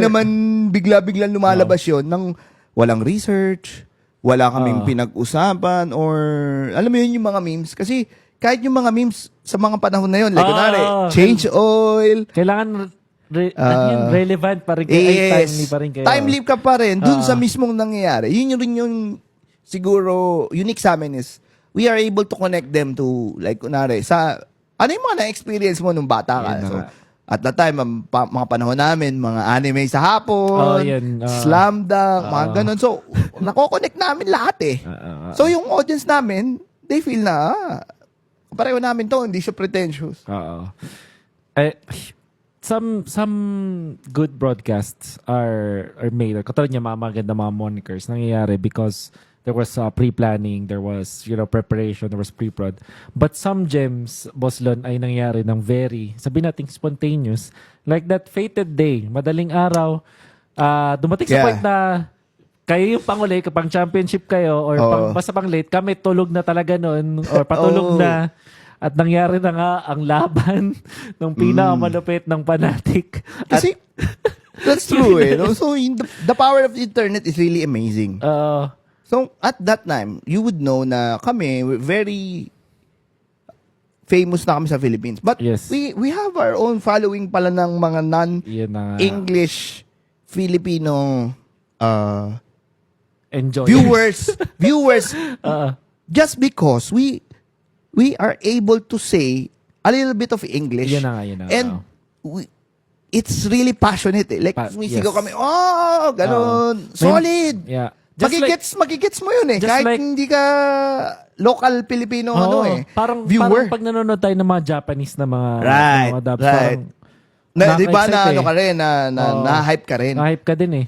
naman bigla-biglang lumalabas yun ng walang research, wala kaming pinag-usapan, or alam mo yun yung mga memes. Kasi kahit yung mga memes sa mga panahon na yun, like kunwari, change oil. Kailangan relevant pa rin kayo. Timely pa rin kayo. Timely ka pa rin dun sa mismong nangyayari. Yun rin yung siguro unique sa amin is we are able to connect them to, like kunwari, sa ano yung mga na-experience mo nung bata ka. So, at that time, mga panahon namin, mga anime sa hapon, slam dunk, mga ganun. So, nako-connect namin lahat eh. So, yung audience namin, they feel na, pareho namin to, hindi siya pretentious. Some good broadcasts are made. Katulad niya, maganda mga monikers nangyayari because there was pre-planning, there was preparation, there was pre-prod. But some gems, Boss Lon, ay nangyari ng very, sabihin natin spontaneous. Like that fated day, madaling araw, dumating sa point na kayo yung panguli, kapag championship kayo, or basta pang late, kami tulog na talaga noon, or patulog na. At nangyari na nga ang laban ng pinakamalupit ng Fanatic. Kasi, that's true eh. No? So, the power of the internet is really amazing. So, at that time, you would know na kami, very famous na kami sa Philippines. But we have our own following pala ng mga non-English Filipino viewers. Just because we are able to say a little bit of English. And it's really passionate eh. Like, sumisigaw kami, ganun. Solid. Magigets mo yun eh. Kahit like, hindi ka local Filipino parang viewer. Parang pag nanonood tayo ng mga Japanese na mga right. Diba na ano ka rin, na hype ka rin. Na-hype ka din eh.